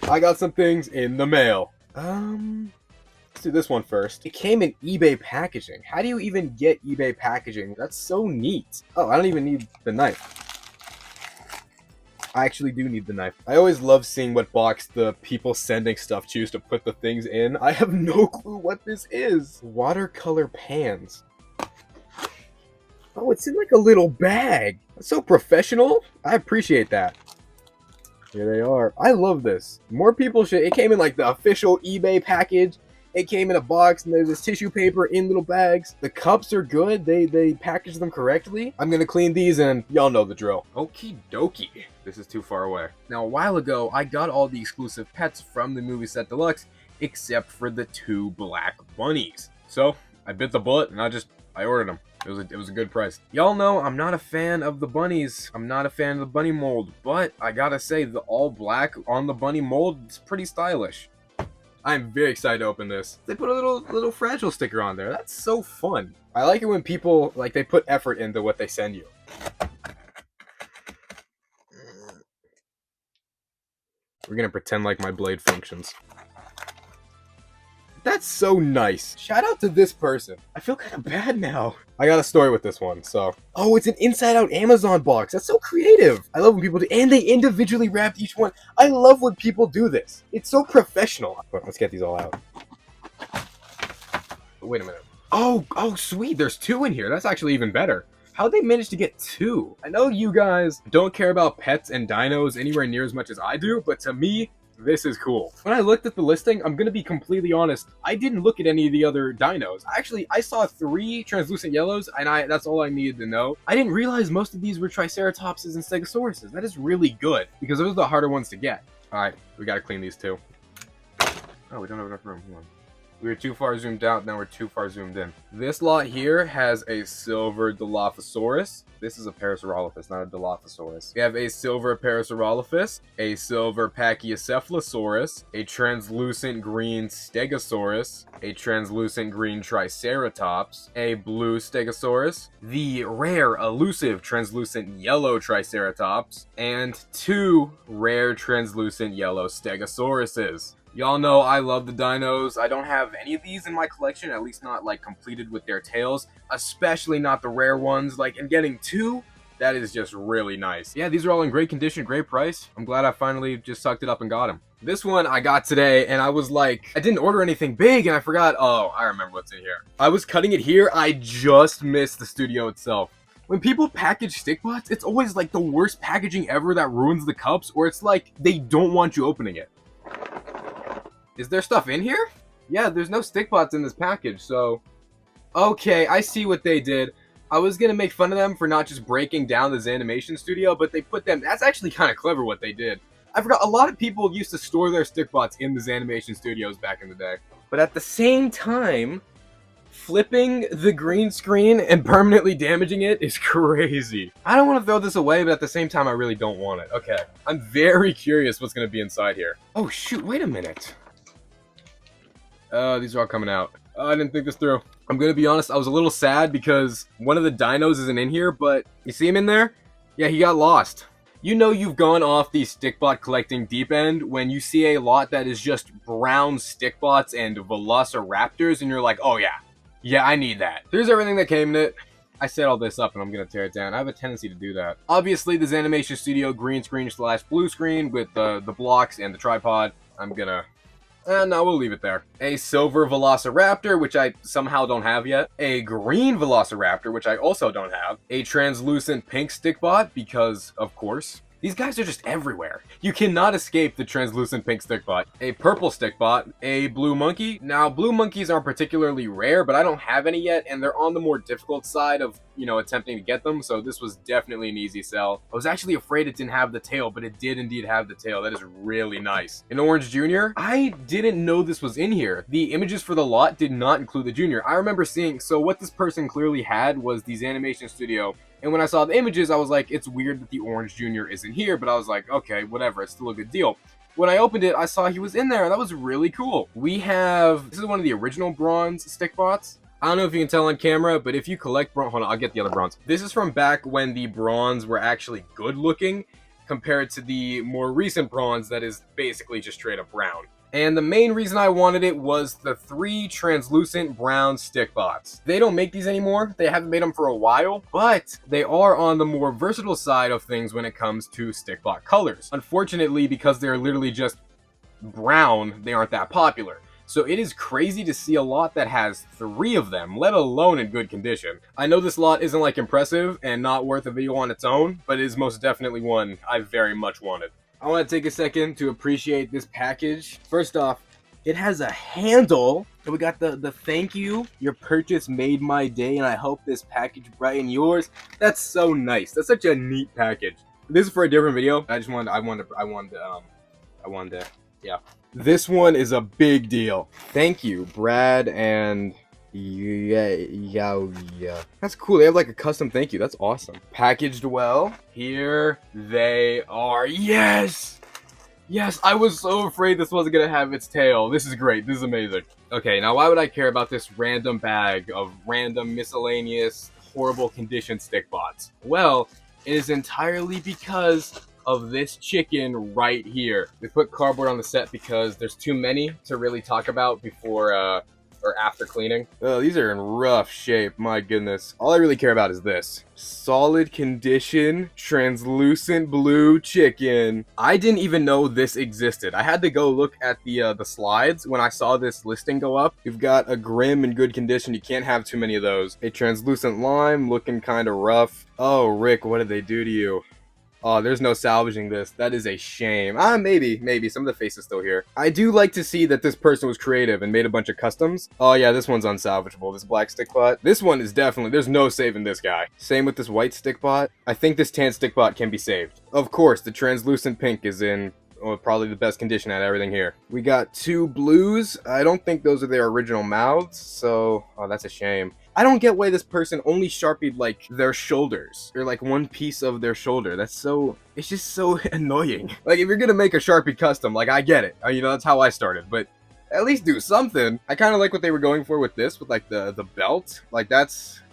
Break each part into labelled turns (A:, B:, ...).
A: I got some things in the mail. Let's do this one first. It came in eBay packaging. How do you even get eBay packaging? That's so neat. Oh, I don't even need the knife. I actually do need the knife. I always love seeing what box the people sending stuff choose to put the things in. I have no clue what this is. Watercolor pans. Oh, it's in like a little bag. That's so professional. I appreciate that. Here they are. I love this. More people should. It came in like the official eBay package. It came in a box and there's this tissue paper in little bags. The cups are good. They packaged them correctly. I'm gonna clean these and y'all know the drill. Okie dokie. This is too far away. Now a while ago, I got all the exclusive pets from the movie set deluxe except for the 2 black bunnies. So I bit the bullet and I ordered them. It was a good price. Y'all know I'm not a fan of the bunnies. I'm not a fan of the bunny mold, but I gotta say the all black on the bunny mold is pretty stylish. I'm very excited to open this. They put a little fragile sticker on there. That's so fun. I like it when people they put effort into what they send you. We're gonna pretend like my blade functions. That's so nice. Shout out to this person. I feel kind of bad now. I got a story with this one, so. Oh, it's an inside out Amazon box. That's so creative. I love when people do, and they individually wrapped each one. I love when people do this. It's so professional. Let's get these all out. Wait a minute. Oh, sweet. There's 2 in here. That's actually even better. How'd they manage to get 2? I know you guys don't care about pets and dinos anywhere near as much as I do, but to me, this is cool. When I looked at the listing, I'm gonna be completely honest, I didn't look at any of the other dinos. Actually, I saw 3 translucent yellows, and that's all I needed to know. I didn't realize most of these were Triceratopses and Stegosauruses. That is really good, because those are the harder ones to get. Alright, we gotta clean these too. Oh, we don't have enough room. Hold on. We were too far zoomed out, now we're too far zoomed in. This lot here has a silver Dilophosaurus. This is a Parasaurolophus, not a Dilophosaurus. We have a silver Parasaurolophus, a silver Pachycephalosaurus, a translucent green Stegosaurus, a translucent green Triceratops, a blue Stegosaurus, the rare elusive translucent yellow Triceratops, and 2 rare translucent yellow Stegosauruses. Y'all know I love the dinos. I don't have any of these in my collection, at least not completed with their tails, especially not the rare ones. And getting 2, that is just really nice. Yeah, these are all in great condition, great price. I'm glad I finally just sucked it up and got them. This one I got today, and I was like, I didn't order anything big, and I forgot. Oh, I remember what's in here. I was cutting it here. I just missed the studio itself. When people package Stikbots, it's always the worst packaging ever that ruins the cups, or it's like they don't want you opening it. Is there stuff in here? Yeah, there's no Stikbots in this package, so. Okay, I see what they did. I was gonna make fun of them for not just breaking down the Zanimation studio, but they put them. That's actually kind of clever what they did. I forgot, a lot of people used to store their Stikbots in the Zanimation studios back in the day. But at the same time, flipping the green screen and permanently damaging it is crazy. I don't want to throw this away, but at the same time, I really don't want it. Okay, I'm very curious what's gonna be inside here. Oh shoot, wait a minute. These are all coming out. I didn't think this through. I'm gonna be honest, I was a little sad because one of the dinos isn't in here, but you see him in there? Yeah, he got lost. You know you've gone off the Stikbot collecting deep end when you see a lot that is just brown Stikbots and Velociraptors, and you're like, oh yeah, I need that. Here's everything that came in it. I set all this up and I'm gonna tear it down. I have a tendency to do that. Obviously, the Zanimation Studio green screen / blue screen with the blocks and the tripod. I'm gonna... no, we'll leave it there. A silver Velociraptor, which I somehow don't have yet. A green Velociraptor, which I also don't have. A translucent pink Stikbot, because, of course. These guys are just everywhere. You cannot escape the translucent pink Stikbot. A purple Stikbot. A blue monkey. Now, blue monkeys aren't particularly rare, but I don't have any yet, and they're on the more difficult side of, attempting to get them, so this was definitely an easy sell. I was actually afraid it didn't have the tail, but it did indeed have the tail. That is really nice. An orange junior. I didn't know this was in here. The images for the lot did not include the junior. I remember seeing, so what this person clearly had was the Zanimation Studio. And when I saw the images, I was like, it's weird that the Orange Junior isn't here, but I was like, okay, whatever, it's still a good deal. When I opened it, I saw he was in there, and that was really cool. We have, this is one of the original bronze Stikbots. I don't know if you can tell on camera, but if you collect bronze, hold on, I'll get the other bronze. This is from back when the bronze were actually good looking, compared to the more recent bronze that is basically just straight up brown. And the main reason I wanted it was the 3 translucent brown stick bots. They don't make these anymore. They haven't made them for a while, but they are on the more versatile side of things when it comes to stick bot colors. Unfortunately, because they're literally just brown, they aren't that popular. So it is crazy to see a lot that has 3 of them, let alone in good condition. I know this lot isn't like impressive and not worth a video on its own, but it is most definitely one I very much wanted. I want to take a second to appreciate this package. First off, it has a handle. So we got the thank you. Your purchase made my day, and I hope this package brighten yours. That's so nice. That's such a neat package. This is for a different video. I wanted to, yeah. This one is a big deal. Thank you, Brad and yeah. That's cool. They have like a custom thank you. That's awesome. Packaged well. Here they are. Yes! Yes, I was so afraid this wasn't gonna have its tail. This is great. This is amazing. Okay, now why would I care about this random bag of random miscellaneous horrible condition stick bots? Well, it is entirely because of this chicken right here. We put cardboard on the set because there's too many to really talk about before or after cleaning. Oh, these are in rough shape, my goodness. All I really care about is this. Solid condition, translucent blue chicken. I didn't even know this existed. I had to go look at the slides when I saw this listing go up. You've got a Grim in good condition. You can't have too many of those. A translucent lime looking kind of rough. Oh, Rick, what did they do to you? Oh, there's no salvaging this. That is a shame. Maybe. Some of the face is still here. I do like to see that this person was creative and made a bunch of customs. Oh yeah, this one's unsalvageable. This black stick bot. This one is definitely, there's no saving this guy. Same with this white stick bot. I think this tan stick bot can be saved. Of course, the translucent pink is in probably the best condition out of everything here. We got 2 blues. I don't think those are their original mouths, so that's a shame. I don't get why this person only Sharpied like their shoulders or like one piece of their shoulder. It's just so annoying. Like if you're gonna make a Sharpie custom, like I get it. You know, that's how I started, but at least do something. I kind of like what they were going for with this, with like the belt. Like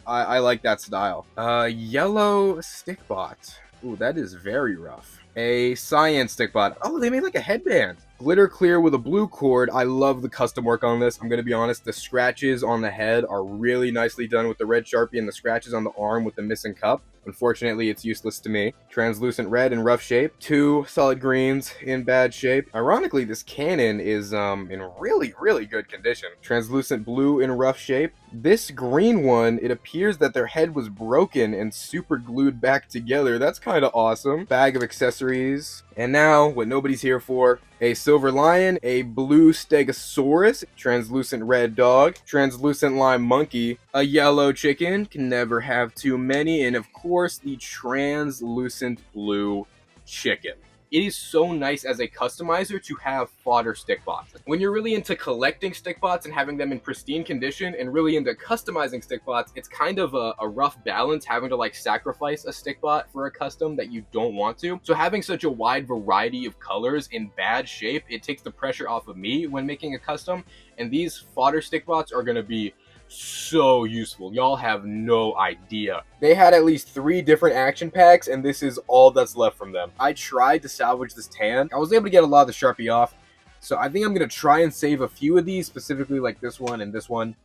A: I like that style. Yellow stick bot. Ooh, that is very rough. A cyan stick bot. Oh, they made like a headband. Glitter clear with a blue cord. I love the custom work on this. I'm going to be honest, the scratches on the head are really nicely done with the red Sharpie, and the scratches on the arm with the missing cup. Unfortunately, it's useless to me. Translucent red in rough shape. 2 solid greens in bad shape. Ironically, this cannon is in really, really good condition. Translucent blue in rough shape. This green one, it appears that their head was broken and super glued back together. That's kind of awesome. Bag of accessories. And now, what nobody's here for, a silver lion, a blue stegosaurus, translucent red dog, translucent lime monkey, a yellow chicken, can never have too many, and of course, the translucent blue chicken. It is so nice as a customizer to have fodder stick bots. When you're really into collecting stick bots and having them in pristine condition and really into customizing stick bots, it's kind of a rough balance having to like sacrifice a stick bot for a custom that you don't want to. So having such a wide variety of colors in bad shape, it takes the pressure off of me when making a custom, and these fodder stick bots are going to be so useful. Y'all have no idea. They had at least 3 different action packs, and this is all that's left from them. I tried to salvage this tan. I was able to get a lot of the Sharpie off, so I think I'm going to try and save a few of these, specifically like this one and this one.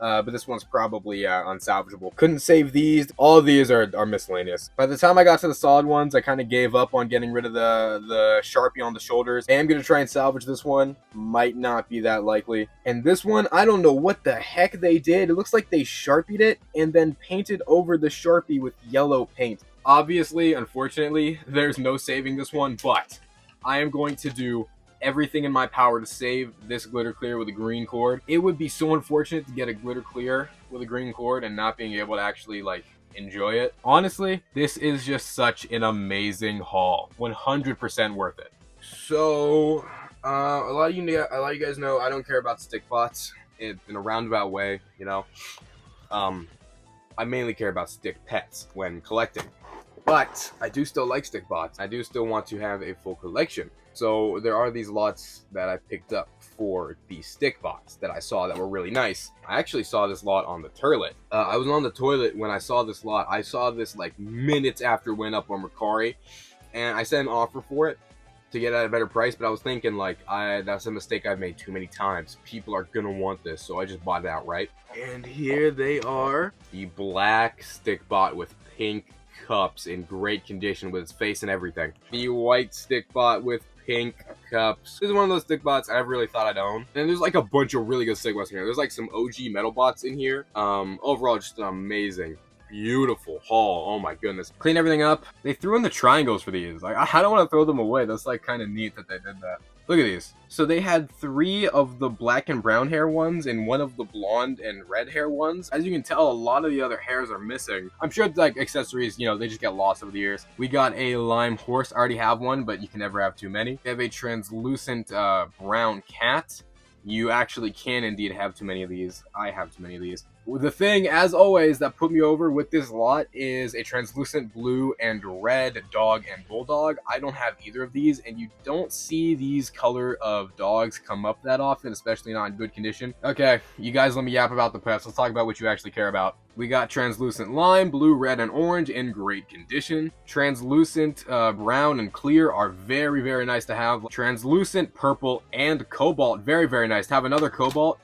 A: But this one's probably unsalvageable. Couldn't save these. All of these are miscellaneous. By the time I got to the solid ones, I kind of gave up on getting rid of the Sharpie on the shoulders. I am going to try and salvage this one. Might not be that likely. And this one, I don't know what the heck they did. It looks like they Sharpied it and then painted over the Sharpie with yellow paint. Obviously, unfortunately, there's no saving this one, but I am going to do everything in my power to save this glitter clear with a green cord. It would be so unfortunate to get a glitter clear with a green cord and not being able to actually like enjoy it. Honestly, this is just such an amazing haul. 100% worth it. So a lot of you guys know I don't care about stick bots in a roundabout way, you know. I mainly care about stick pets when collecting, but I do still like stick bots. I do still want to have a full collection. So there are these lots that I picked up for the stick bots that I saw that were really nice. I actually saw this lot on the toilet. I was on the toilet when I saw this lot. I saw this like minutes after it went up on Mercari. and I sent an offer for it to get at a better price, but I was thinking like that's a mistake I've made too many times. People are gonna want this, so I just bought it outright. And here they are, the black Stikbot with pink cups in great condition with its face and everything. The white Stikbot with pink cups. This is one of those Stikbots I never really thought I'd own. And there's like a bunch of really good Stikbots in here. There's like some OG metal bots in here. Overall, just an amazing, beautiful haul. Oh my goodness. Clean everything up. They threw in the triangles for these. Like, I don't want to throw them away. That's like kind of neat that they did that. Look at these. So they had 3 of the black and brown hair ones and 1 of the blonde and red hair ones. As you can tell, a lot of the other hairs are missing. I'm sure it's like accessories, you know, they just get lost over the years. We got a lime horse. I already have one, but you can never have too many. We have a translucent brown cat. You actually can indeed have too many of these. I have too many of these. The thing, as always, that put me over with this lot is a translucent blue and red dog and bulldog. I don't have either of these, and you don't see these color of dogs come up that often, especially not in good condition. Okay, you guys let me yap about the pets. Let's talk about what you actually care about. We got translucent lime, blue, red, and orange in great condition. Translucent brown and clear are very, very nice to have. Translucent purple and cobalt, very, very nice. To have another cobalt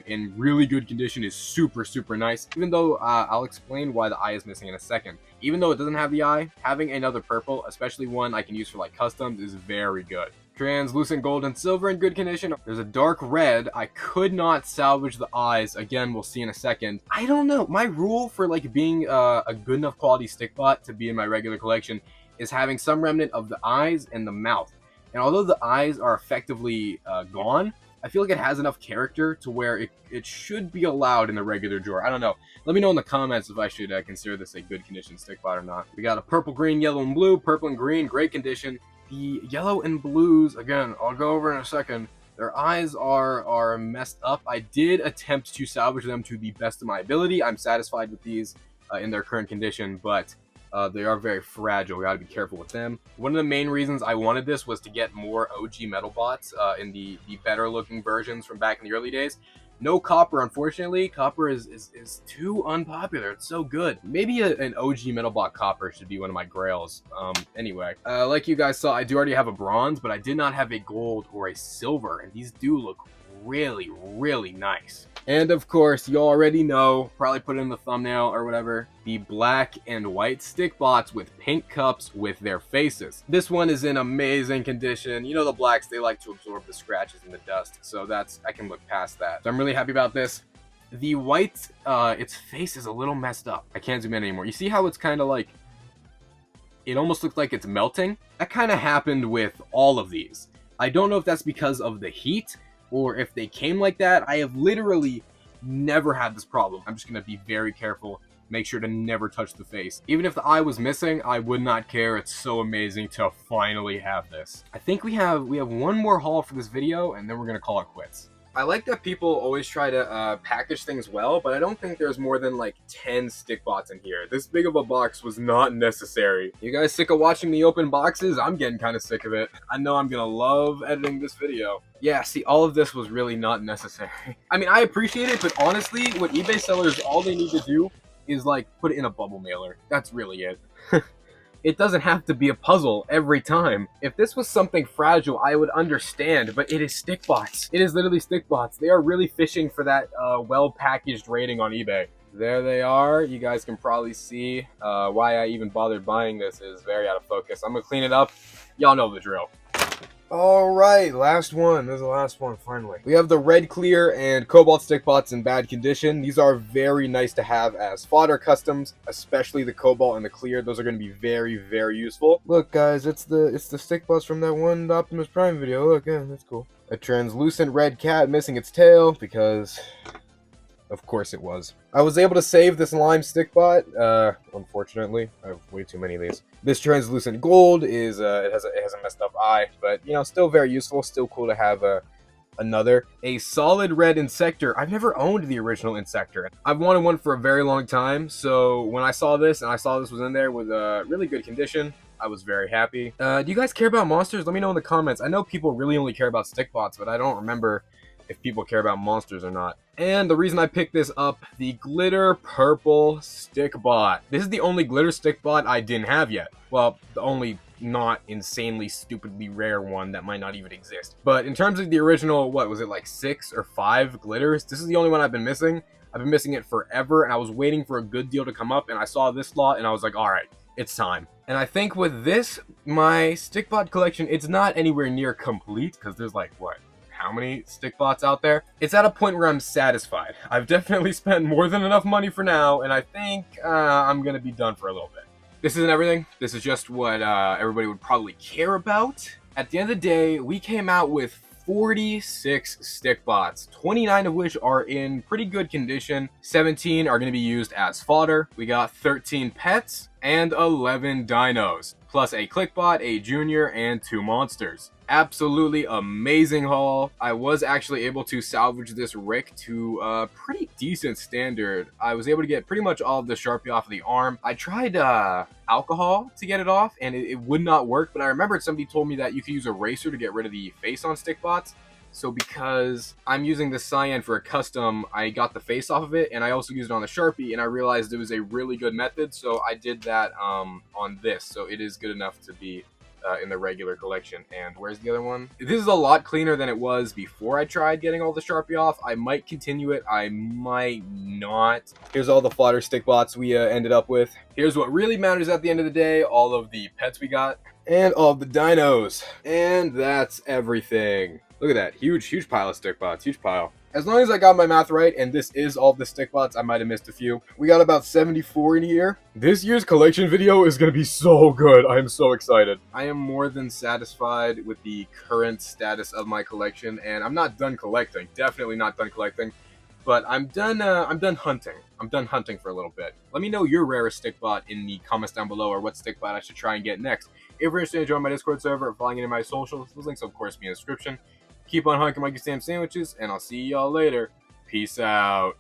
A: in really good condition is super, super nice. Even though I'll explain why the eye is missing in a second. Even though it doesn't have the eye, having another purple, especially one I can use for like customs, is very good. Translucent gold and silver in good condition. There's a dark red. I could not salvage the eyes. Again, we'll see in a second. I don't know. My rule for like being a good enough quality Stikbot to be in my regular collection is having some remnant of the eyes and the mouth. And although the eyes are effectively gone, I feel like it has enough character to where it should be allowed in the regular drawer. I don't know. Let me know in the comments if I should consider this a good condition Stikbot or not. We got a purple, green, yellow, and blue. Purple and green, great condition. The yellow and blues, again, I'll go over in a second. Their eyes are messed up. I did attempt to salvage them to the best of my ability. I'm satisfied with these in their current condition, but they are very fragile. We gotta be careful with them. One of the main reasons I wanted this was to get more OG metal bots in the better looking versions from back in the early days. No copper, unfortunately. Copper is too unpopular. It's so good. Maybe an OG Metalbot copper should be one of my grails. Anyway, like you guys saw, I do already have a bronze, but I did not have a gold or a silver, and these do look really, really nice. And of course, you already know, probably put it in the thumbnail or whatever, the black and white Stikbots with pink cups with their faces. This one is in amazing condition. You know the blacks, they like to absorb the scratches and the dust, so I can look past that. So I'm really happy about this. The white, its face is a little messed up. I can't zoom in anymore. You see how it's kind of like, it almost looks like it's melting? That kind of happened with all of these. I don't know if that's because of the heat, or if they came like that. I have literally never had this problem. I'm just going to be very careful. Make sure to never touch the face. Even if the eye was missing, I would not care. It's so amazing to finally have this. I think we have one more haul for this video, and then we're going to call it quits. I like that people always try to package things well, but I don't think there's more than like 10 Stikbots in here. This big of a box was not necessary. You guys sick of watching me open boxes? I'm getting kind of sick of it. I know I'm gonna love editing this video. Yeah, see, all of this was really not necessary. I mean, I appreciate it, but honestly, what eBay sellers, all they need to do is like put it in a bubble mailer. That's really it. It doesn't have to be a puzzle every time. If this was something fragile, I would understand, but it is Stikbots. It is literally Stikbots. They are really fishing for that well-packaged rating on eBay. There they are. You guys can probably see why I even bothered buying this is very out of focus. I'm gonna clean it up. Y'all know the drill. All right, last one. This is the last one, finally. We have the red clear and cobalt Stikbots in bad condition. These are very nice to have as fodder customs, especially the cobalt and the clear. Those are going to be very, very useful. Look, guys, it's the Stikbots from that one Optimus Prime video. Look, yeah, that's cool. A translucent red cat missing its tail because, of course, it was. I was able to save this lime Stikbot. Unfortunately, I have way too many of these. This translucent gold is it has a messed up eye, but you know, still very useful. Still cool to have another. A solid red Insector. I've never owned the original Insector. I've wanted one for a very long time. So when I saw this and I saw this was in there with a really good condition, I was very happy. Do you guys care about monsters? Let me know in the comments. I know people really only care about Stikbots, but I don't remember if people care about monsters or not. And the reason I picked this up, the glitter purple Stikbot. This is the only glitter Stikbot I didn't have yet. Well, the only not insanely stupidly rare one that might not even exist. But in terms of the original, what was it, like 6 or 5 glitters? This is the only one I've been missing. I've been missing it forever, and I was waiting for a good deal to come up, and I saw this slot, and I was like, all right, it's time. And I think with this, my Stikbot collection, it's not anywhere near complete, because there's like, what, how many Stikbots out there? It's at a point where I'm satisfied. I've definitely spent more than enough money for now, and I think I'm gonna be done for a little bit. This isn't everything. This is just what everybody would probably care about. At the end of the day, we came out with 46 Stikbots, 29 of which are in pretty good condition. 17 are going to be used as fodder. We got 13 pets and 11 dinos, plus a clickbot, a junior, and 2 monsters. Absolutely amazing haul. I was actually able to salvage this Rick to a pretty decent standard. I was able to get pretty much all of the Sharpie off of the arm. I tried alcohol to get it off, and it would not work, but I remembered somebody told me that you could use eraser to get rid of the face on Stikbots. So because I'm using the cyan for a custom, I got the face off of it, and I also used it on the Sharpie, and I realized it was a really good method, so I did that on this. So it is good enough to be in the regular collection. And where's the other one? This is a lot cleaner than it was before I tried getting all the Sharpie off. I might continue it, I might not. Here's all the fodder Stikbots we ended up with. Here's what really matters at the end of the day, all of the pets we got, and all of the dinos. And that's everything. Look at that, huge pile of Stikbots, huge pile. As long as I got my math right, and this is all the Stikbots, I might have missed a few. We got about 74 in here. This year's collection video is going to be so good. I am so excited. I am more than satisfied with the current status of my collection, and I'm not done collecting. Definitely not done collecting. But I'm done hunting. I'm done hunting for a little bit. Let me know your rarest Stikbot in the comments down below, or what Stikbot I should try and get next. If you're interested in joining my Discord server or following any of my socials, those links will of course be in the description. Keep on hunking my Goose Ham sandwiches, and I'll see y'all later. Peace out.